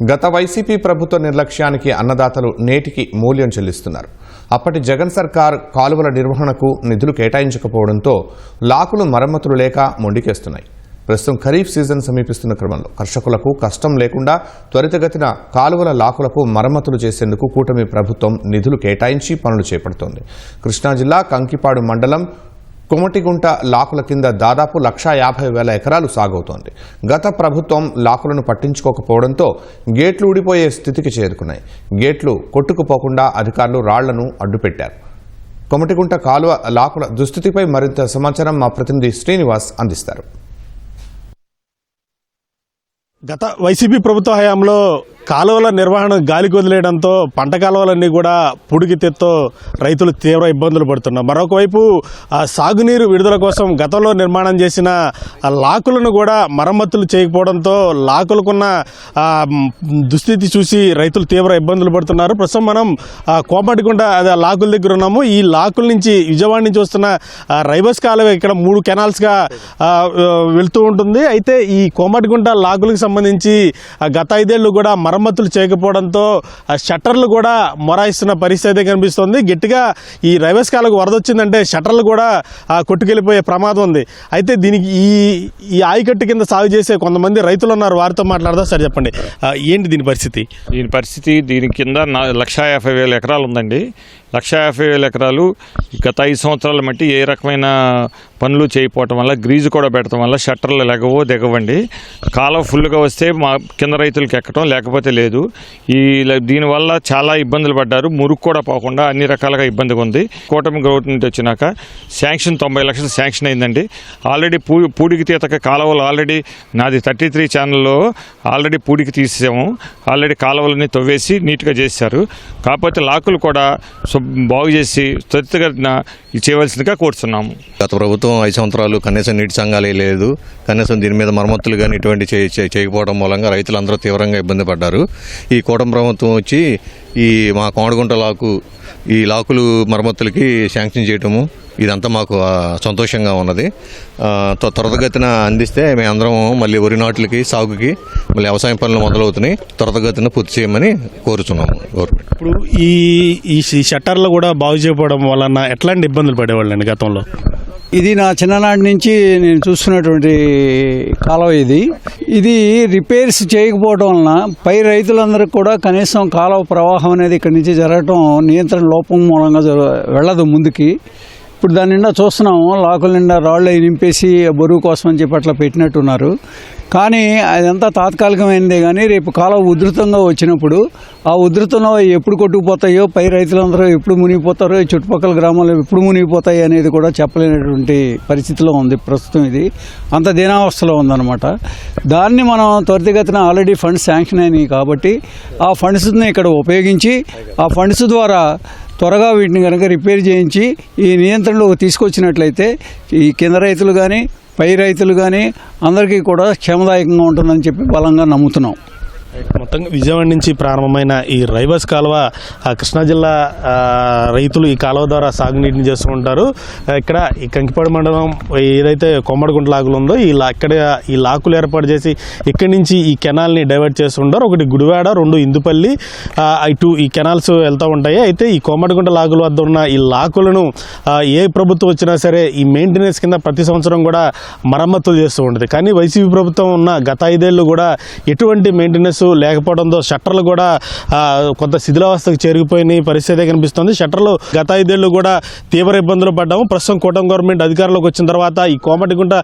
గత వైసీపీ ప్రభుత్వ నిర్లక్ష్యానికి అన్నదాతలు నేటికి మూల్యం చెల్లిస్తున్నారు. అప్పటి జగన్ సర్కార్ కాలువల నిర్వహణకు నిధులు కేటాయించకపోవడంతో లాకులు మరమ్మతులు లేక మొండికేస్తున్నాయి. ప్రస్తుతం ఖరీఫ్ సీజన్ సమీపిస్తున్న క్రమంలో కర్షకులకు కష్టం లేకుండా త్వరితగతిన కాలువల లాకులకు మరమ్మతులు చేసేందుకు కూటమి ప్రభుత్వం నిధులు కేటాయించి పనులు చేపడుతోంది. కృష్ణా జిల్లా కంకిపాడు మండలం కొమటిగుంట లాకుల కింద దాదాపు 1,50,000 ఎకరాలు సాగవుతోంది. గత ప్రభుత్వం లాకులను పట్టించుకోకపోవడంతో గేట్లు ఊడిపోయే స్థితికి చేరుకున్నాయి. గేట్లు కొట్టుకుపోకుండా అధికారులు రాళ్లను అడ్డుపెట్టారు. కొమటిగుంట కాలువ లాకుల దుస్థితిపై మరింత సమాచారం మా ప్రతినిధి శ్రీనివాస్ అందిస్తారు. గత వైసీపీ ప్రభుత్వ హయాంలో కాలువల నిర్వహణ గాలికి వదిలేయడంతో పంట కాలువలన్నీ కూడా పుడికితెత్తో రైతులు తీవ్ర ఇబ్బందులు పడుతున్నారు. మరొకవైపు సాగునీరు విడుదల కోసం గతంలో నిర్మాణం చేసిన లాకులను కూడా మరమ్మతులు చేయకపోవడంతో లాకులకున్న దుస్థితి చూసి రైతులు తీవ్ర ఇబ్బందులు పడుతున్నారు. ప్రస్తుతం మనం కోమటిగుంట అదే లాకుల దగ్గర ఉన్నాము. ఈ లాకుల నుంచి విజయవాడ నుంచి వస్తున్న రైబస్ కాలువ ఇక్కడ 3 కెనాల్స్గా వెళ్తూ ఉంటుంది. అయితే ఈ కోమటిగుంట లాకులకు సంబంధించి గత 5 ఏళ్ళు కూడా మరమ్మతులు చేయకపోవడంతో షట్టర్లు కూడా మొరాయిస్తున్న పరిస్థితి కనిపిస్తోంది. గట్టిగా ఈ రైల్వేస్ కాలకు వరద వచ్చిందంటే షట్టర్లు కూడా కొట్టుకెళ్ళిపోయే ప్రమాదం ఉంది. అయితే దీనికి ఈ ఆయకట్టు కింద సాగు చేసే కొంతమంది రైతులు ఉన్నారు, వారితో మాట్లాడదా సార్? చెప్పండి, ఏంటి దీని పరిస్థితి? దీని కింద 1,50,000 ఎకరాలు ఉందండి. 1,50,000 ఎకరాలు గత 5 సంవత్సరాల మట్టి ఏ రకమైన పనులు చేయకపోవటం వల్ల, గ్రీజు కూడా పెట్టడం వల్ల షట్టర్లు దిగవండి. కాలం ఫుల్గా వస్తే మా కింద రైతులకు ఎక్కడం, లేకపోతే లేదు. దీనివల్ల చాలా ఇబ్బందులు పడ్డారు. మురుగు కూడా పోకుండా అన్ని రకాలుగా ఇబ్బందిగా ఉంది. కూటమి గవర్నమెంట్ వచ్చినాక శాంక్షన్ 90 లక్షలు శాంక్షన్ అయిందండి. ఆల్రెడీ పూడికి తీతక కాలువలు ఆల్రెడీ నాది 33 ఛానల్లో ఆల్రెడీ పూడికి తీసాము. ఆల్రెడీ కాలువలని తవ్వేసి నీట్గా చేశారు. కాకపోతే లాకులు కూడా బాగు చేసి త్వరితగతిన చేయవలసిందిగా కోరుతున్నాము. గత ప్రభుత్వం 5 సంవత్సరాలు కనీసం నీటి సంఘాలే లేదు. కనీసం దీని మీద మరమ్మతులు కానీ ఇటువంటి చేయకపోవడం మూలంగా రైతులందరూ తీవ్రంగా ఇబ్బంది పడ్డారు. ఈ కూటమి ప్రభుత్వం వచ్చి మా కోమటిగుంట ఈ లాకులు మరమ్మతులకి శాంక్షన్ చేయటము ఇదంతా మాకు సంతోషంగా ఉన్నది. త్వరితగతిన అందిస్తే మేమందరం మళ్ళీ వరి నాట్లకి సాగుకి మళ్ళీ వ్యవసాయ పనులు మొదలవుతున్నాయి. త్వరితగతిన పూర్తి చేయమని కోరుతున్నాము గవర్నమెంట్. ఇప్పుడు ఈ షట్టర్లు కూడా బాగు చేయకపోవడం వలన ఎట్లాంటి ఇబ్బందులు పడేవాళ్ళండి గతంలో? ఇది నా చిన్ననాటి నుంచి నేను చూస్తున్నటువంటి కాలువ. ఇది రిపేర్స్ చేయకపోవడం వలన పై రైతులందరికీ కూడా కనీసం కాలువ ప్రవాహం అనేది ఇక్కడి నుంచి జరగటం నియంత్రణ లోపం మూలంగా వెళ్ళదు ముందుకి. ఇప్పుడు దాని నిండా చూస్తున్నాము, లాకుల నిండా రాళ్ళు నింపేసి బరువు కోసం అని చెప్పి అట్లా పెట్టినట్టున్నారు. కానీ అదంతా తాత్కాలికమైనదే. కానీ రేపు కాలం ఉధృతంగా వచ్చినప్పుడు ఆ ఉధృతంలో ఎప్పుడు కొట్టుకుపోతాయో, పై రైతులందరూ ఎప్పుడు మునిగిపోతారో, చుట్టుపక్కల గ్రామాలు ఎప్పుడు మునిగిపోతాయి అనేది కూడా చెప్పలేనటువంటి పరిస్థితిలో ఉంది ప్రస్తుతం. ఇది అంత దీనావస్థలో ఉందన్నమాట. దాన్ని మనం త్వరితగతిన ఆల్రెడీ ఫండ్స్ శాంక్షన్ అయినాయి కాబట్టి ఆ ఫండ్స్ని ఇక్కడ ఉపయోగించి ఆ ఫండ్స్ ద్వారా త్వరగా వీటిని కనుక రిపేర్ చేయించి ఈ నియంత్రణలోకి తీసుకొచ్చినట్లయితే ఈ కింద రైతులు కానీ పై రైతులు కానీ అందరికీ కూడా క్షేమదాయకంగా ఉంటుందని చెప్పి బలంగా నమ్ముతున్నాం. మొత్తంగా విజయవాడ నుంచి ప్రారంభమైన ఈ రైబస్ కాలువ కృష్ణా జిల్లా రైతులు ఈ కాలువ ద్వారా సాగునీటిని చేస్తూ ఉంటారు. ఇక్కడ ఈ కంకిపాడు మండలం ఏదైతే కొమ్మడిగుంట లాకులు ఉందో ఇక్కడ ఈ లాకులు ఏర్పాటు చేసి ఇక్కడి నుంచి ఈ కెనాల్ని డైవర్ట్ చేస్తుంటారు. ఒకటి గుడివాడ, 2 ఇందుపల్లి, ఇటు ఈ కెనాల్స్ వెళ్తూ ఉంటాయి. అయితే ఈ కొమ్మడిగుంట లాకుల వద్ద ఉన్న ఈ లాకులను ఏ ప్రభుత్వం వచ్చినా సరే ఈ మెయింటెనెన్స్ కింద ప్రతి సంవత్సరం కూడా మరమ్మతులు చేస్తూ ఉంటుంది. కానీ వైసీపీ ప్రభుత్వం ఉన్న గత 5 ఏళ్ళు కూడా ఎటువంటి మెయింటెనెన్స్ లేకపోవడంతో షట్టర్లు కూడా కొంత శిథిలావస్థకు చేరుకుపోయిన పరిస్థితి కనిపిస్తుంది. షట్టర్లు గత 5 ఏళ్ళు కూడా తీవ్ర ఇబ్బందులు పడ్డాము. ప్రస్తుతం కూటమి గవర్నమెంట్ అధికారంలోకి వచ్చిన తర్వాత ఈ కోమటిగుంట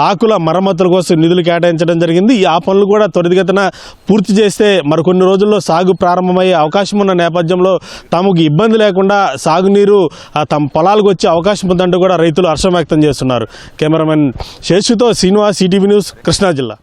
లాకుల మరమ్మతుల కోసం నిధులు కేటాయించడం జరిగింది. ఆ పనులు కూడా త్వరితగతిన పూర్తి చేస్తే మరికొన్ని రోజుల్లో సాగు ప్రారంభమయ్యే అవకాశం ఉన్న నేపథ్యంలో తమకు ఇబ్బంది లేకుండా సాగునీరు తమ పొలాలకు వచ్చే అవకాశం ఉందంటూ కూడా రైతులు హర్షం వ్యక్తం చేస్తున్నారు. కెమెరామెన్ శేషుతో శ్రీనివాస్, ఈటీవీ న్యూస్, కృష్ణా జిల్లా.